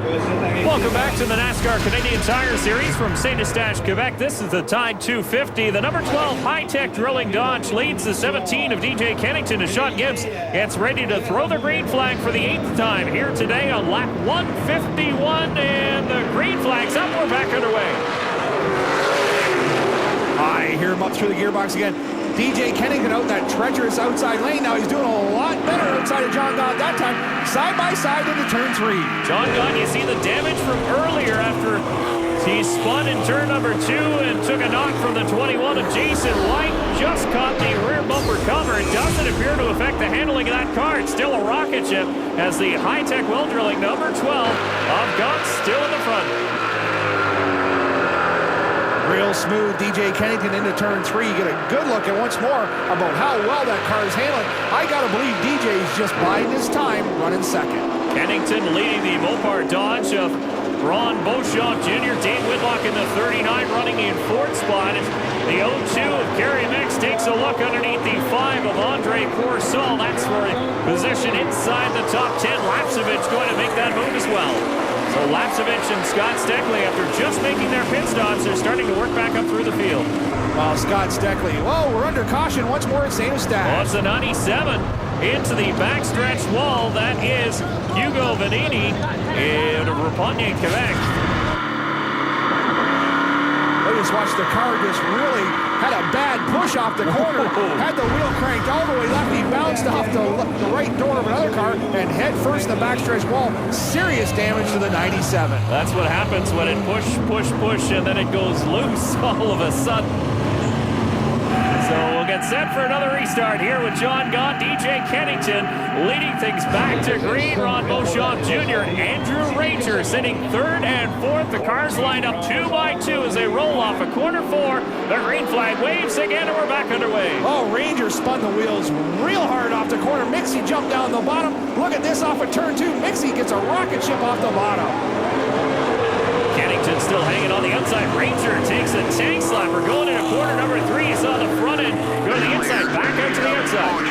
Welcome back to the NASCAR Canadian Tire Series from St.Eustache, Quebec. This is the Tide 250. The number 12 high-tech drilling Dodge leads the 17 of DJ Kennington as Sean Gibbs gets ready to throw the green flag for the 8th time here today on lap 151. And the green flag's up. We're back underway. I hear him up through the gearbox again. DJ Kennington out in that treacherous outside lane. Now he's doing a lot better outside of John Gaunt that time. Side by side into turn 3. John Gaunt, you see the damage from earlier after he spun in turn number 2 and took a knock from the 21 of Jason White. Just caught the rear bumper cover. It doesn't appear to affect the handling of that car. It's still a rocket ship as the high-tech well drilling number 12 of Gaunt still in the front. Real smooth DJ Kennington into turn 3. You get a good look at once more about how well that car is handling. I gotta believe DJ's just biding his time running second. Kennington leading the Mopar Dodge of Ron Beauchamp Jr. Dave Whitlock in the 39 running in 4th spot. And the 02 of Kerry Micks takes a look underneath the 5 of Andre Coursol. That's for a position inside the top 10. Lapcevich going to make that move as well. So Lapcevich and Scott Steckly, after just making their pit stops, are starting to work back up through the field. Well, Scott Steckly, whoa, we're under caution once more at St.Eustache. Well, it's a 97 into the backstretch wall. That is Hugo Vannini in Repugne, Quebec. I just watched the car just really had a bad push off the corner. Had the wheel cranked all the way left. He bounced off the right door of another car and head first in the backstretch wall. Serious damage to the 97. That's what happens when it push, and then it goes loose all of a sudden. So we'll get set for another restart here with John Gaunt, DJ Kennington leading things back to green. Ron Beauchamp Jr. Andrew Ranger sitting 3rd and 4th. The cars lined up 2 by 2 as they roll off a corner 4. The green flag waves again, and we're back underway. Oh, Ranger spun the wheels real hard off the corner. Mixie jumped down the bottom. Look at this off of turn 2. Mixie gets a rocket ship off the bottom. Kennington still hanging on the outside. Ranger takes a tank slapper going into corner number 3. He saw the front end go to the inside, back out to the outside.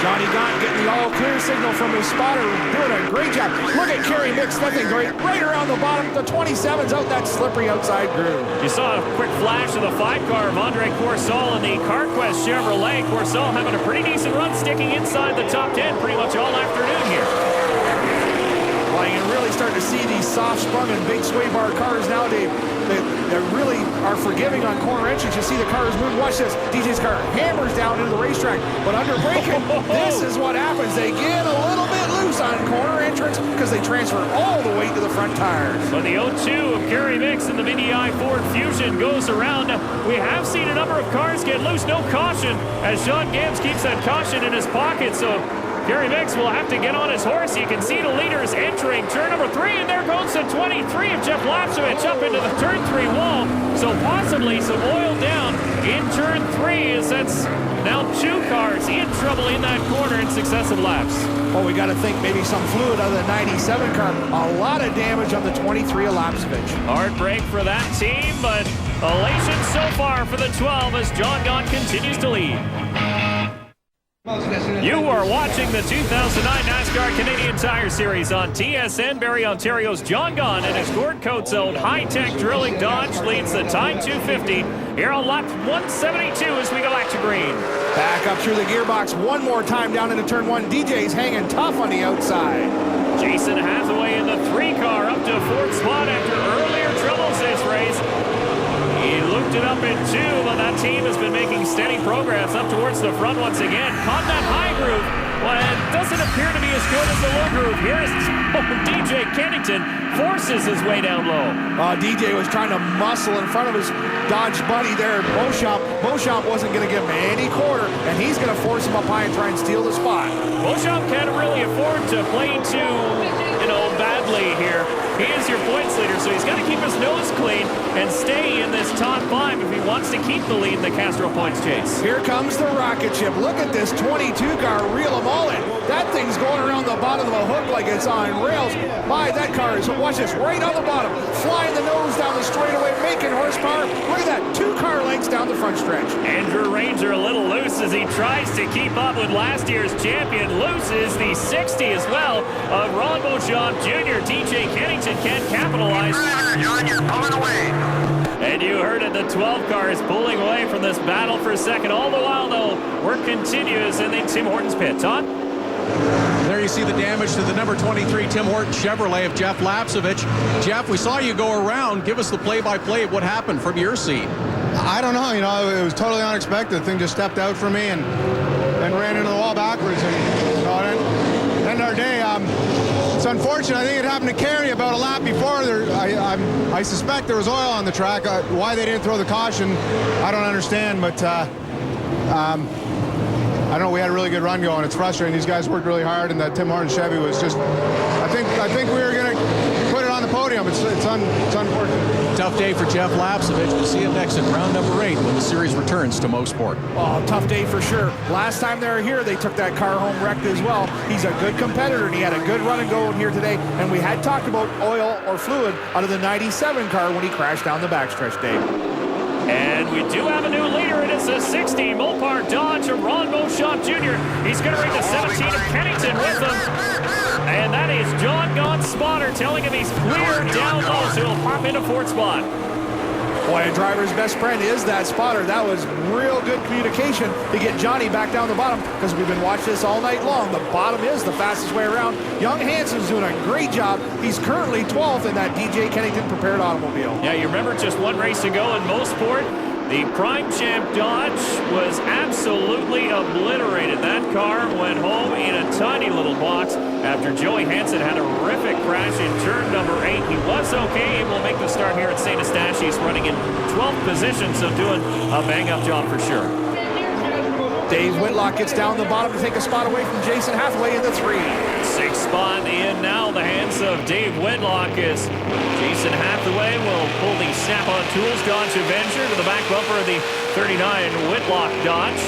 Johnny Gaunt getting the all-clear signal from his spotter, doing a great job. Look at Kerry Micks, nothing great. Right around the bottom, the 27's out that slippery outside groove. You saw a quick flash of the 5-car of Andre Coursol in the CarQuest Chevrolet. Coursol having a pretty decent run, sticking inside the top 10 pretty much all afternoon here. Well, you can really start to see these soft-sprung and big sway bar cars nowadays. They really are forgiving on corner entries. You see the cars move. Watch this. DJ's car hammers down into the racetrack. But under braking, this is what happens. They get a little bit loose on corner entrance because they transfer all the weight to the front tires. When the 02 of Kerry Micks and the Mini I Ford Fusion goes around, we have seen a number of cars get loose. No caution as Sean Gibbs keeps that caution in his pocket. So Kerry Micks will have to get on his horse. You can see the leaders entering turn number 3, and there goes the 23 of Jeff Lapcevich up into the turn 3 wall. So possibly some oil down in turn 3 as that's now 2 cars in trouble in that corner in successive laps. Oh, we got to think maybe some fluid out of the 97 car. A lot of damage on the 23 of Lapcevich. Hard break for that team, but elation so far for the 12 as John Gaunt continues to lead. You are watching the 2009 NASCAR Canadian Tire Series on TSN. Barrie, Ontario's John Gaunt and his Gord Coates-owned high-tech drilling Dodge leads the Tide 250 here on lap 172 as we go back to green. Back up through the gearbox one more time down into turn 1. DJ's hanging tough on the outside. Jason Hathaway in the 3-car up to 4th spot after earlier troubles this race. He looped it up in 2, but that team has been making steady progress up towards the front once again. Caught that high groove. Well, it doesn't appear to be as good as the low groove. Here's DJ Kennington forces his way down low. DJ was trying to muscle in front of his Dodge buddy there, Beauchamp. Beauchamp wasn't going to give him any quarter, and he's going to force him up high and try and steal the spot. Beauchamp can't really afford to play too, badly here. He is your points leader, so he's got to keep his nose clean and stay in this top 5 if he wants to keep the lead in the Castro points chase. Here comes the rocket ship. Look at this 22 car reel them all in. That thing's going around the bottom of the hook like it's on rails. My, that car is, watch this, right on the bottom, flying the nose down the straightaway, making horsepower. Look at that, 2 car lengths down the front stretch. Andrew Ranger a little loose as he tries to keep up with last year's champion. Loses the 60 as well of Ron Beauchamp Jr. DJ Kennington can't capitalize. John, you're pulling away. And you heard it, the 12 car is pulling away from this battle for second. All the while, though, work continues in the Tim Hortons pit. Todd? There you see the damage to the number 23 Tim Hortons Chevrolet of Jeff Lapcevich. Jeff, we saw you go around. Give us the play-by-play of what happened from your seat. I don't know, it was totally unexpected. The thing just stepped out for me and ran into the wall backwards. And it ended our day. It's unfortunate. I think it happened to Kerry about a lap before. I suspect there was oil on the track. Why they didn't throw the caution, I don't understand. But I don't know. We had a really good run going. It's frustrating. These guys worked really hard, and that Tim Hortons Chevy was just. I think we were going to put it on the podium. It's unfortunate. Tough day for Jeff Lapcevich. We'll see him next in round number 8 when the series returns to Mosport. Oh, tough day for sure. Last time they were here, they took that car home wrecked as well. He's a good competitor, and he had a good run and go in here today. And we had talked about oil or fluid out of the 97 car when he crashed down the backstretch, Dave. And we do have a new leader. It is a 60 Mopar Dodge of Ron Beauchamp Jr. He's going to bring the 17 of Kennington with him. And that is John Gaunt's spotter telling him he's clear down low, so he'll pop into 4th spot. Boy, a driver's best friend is that spotter. That was real good communication to get Johnny back down the bottom, because we've been watching this all night long. The bottom is the fastest way around. Young Hansen's doing a great job. He's currently 12th in that DJ Kennington prepared automobile. Yeah, you remember just one race ago in Mosport, the Prime Champ Dodge was absolutely obliterated. That car went home in a tiny little box after Joey Hansen had a horrific crash in turn number 8. He was okay, able to make the start here at St. Eustache. He's running in 12th position, so doing a bang-up job for sure. Dave Whitlock gets down the bottom to take a spot away from Jason Hathaway in the 3. 6th spot in now, the hands of Dave Whitlock as Jason Hathaway will pull the Snap-on Tools Dodge Avenger to the back bumper of the 39 Whitlock Dodge.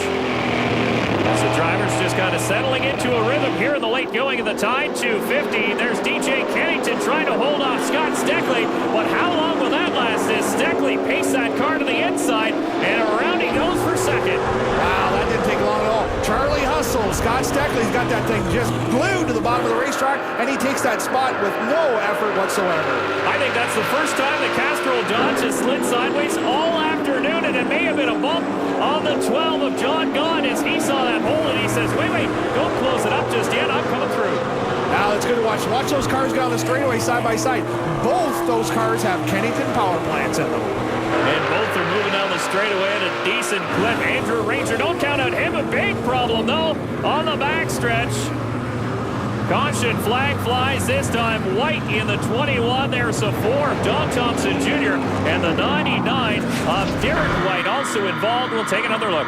As the driver's just kind of settling into a rhythm here in the late going of the Tide 250. There's DJ Kennington trying to hold off Scott Steckly, but how long will that last as Steckly paced that car to the inside, and around he goes for second. Wow, that didn't take long at all. Charlie Hustle, Scott Steckly's got that thing just glued to the bottom of the racetrack, and he takes that spot with no effort whatsoever. I think that's the first time the Castrol Dodge has slid sideways all afternoon, and it may have been a bump on the 12 of John Gaunt as he saw that hole, and he says, wait, don't close it up just yet, I'm coming through. Now it's good to watch. Watch those cars go down the straightaway side by side. Both those cars have Kennington power plants in them. And both are moving down the straightaway at a decent clip. Andrew Ranger, don't count out him. A big problem, though, on the backstretch. Caution flag flies, this time white in the 21. There's a 4 of Don Thompson Jr. and the 99 of Derek White also involved. We'll take another look.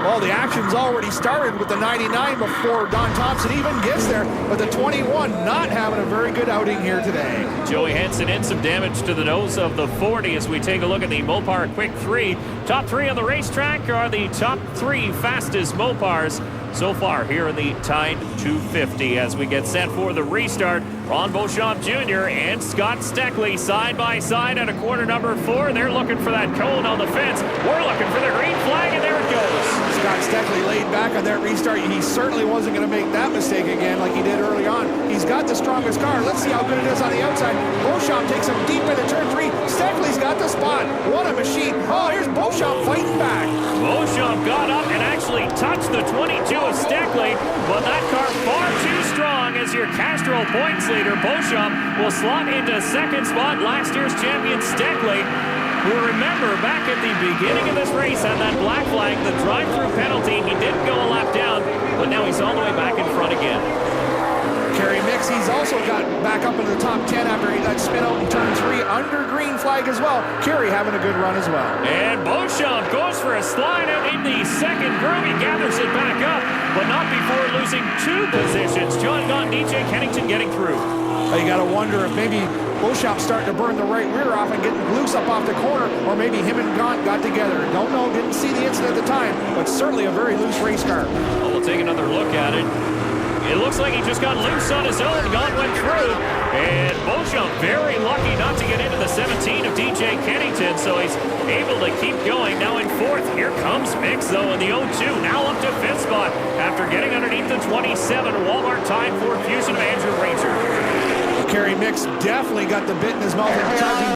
Well, the action's already started with the 99 before Don Thompson even gets there, but the 21 not having a very good outing here today. Joey Hansen in some damage to the nose of the 40 as we take a look at the Mopar Quick 3. Top 3 on the racetrack are the top 3 fastest Mopars so far here in the Tide 250 as we get set for the restart. Ron Beauchamp Jr. and Scott Steckly side by side at a quarter number 4. They're looking for that cone on the fence. We're looking for the green flag, and there it goes. Scott Steckly laid back on that restart. He certainly wasn't going to make that mistake again like he did early on. He's got the strongest car. Let's see how good it is on the outside. Beauchamp takes him deep into turn 3. Steckly's got the spot. What a machine. Oh, here's Beauchamp fighting back. Beauchamp got up and actually touched the 22 of Steckly, but that car far too strong as your Castrol points leader. Beauchamp will slot into 2nd spot. Last year's champion Steckly, who, remember, back at the beginning of this race had that black flag, the drive-through penalty. He didn't go a lap down, but now he's all the way back in front again. Kerry Micks, he's also got back up into the top 10 after that spin out in turn 3 under green flag as well. Kerry having a good run as well. And Beauchamp goes for a slide out in the 2nd groove. He gathers it back up, but not before losing 2 positions. John Gaunt, DJ Kennington getting through. You got to wonder if maybe Beauchamp's starting to burn the right rear off and getting loose up off the corner, or maybe him and Gaunt got together. Don't know, didn't see the incident at the time, but certainly a very loose race car. Well, we'll take another look at it. it looks like he just got loose on his own. Gaunt went through, and Beauchamp very lucky not to get into the 17 of DJ Kennington, so he's able to keep going. Now in fourth, here comes Micks, though, in the 0-2. Now up to fifth spot after getting underneath the 27. Walmart tied Ford Fusion of Andrew Ranger. Kerry Micks definitely got the bit in his mouth and charging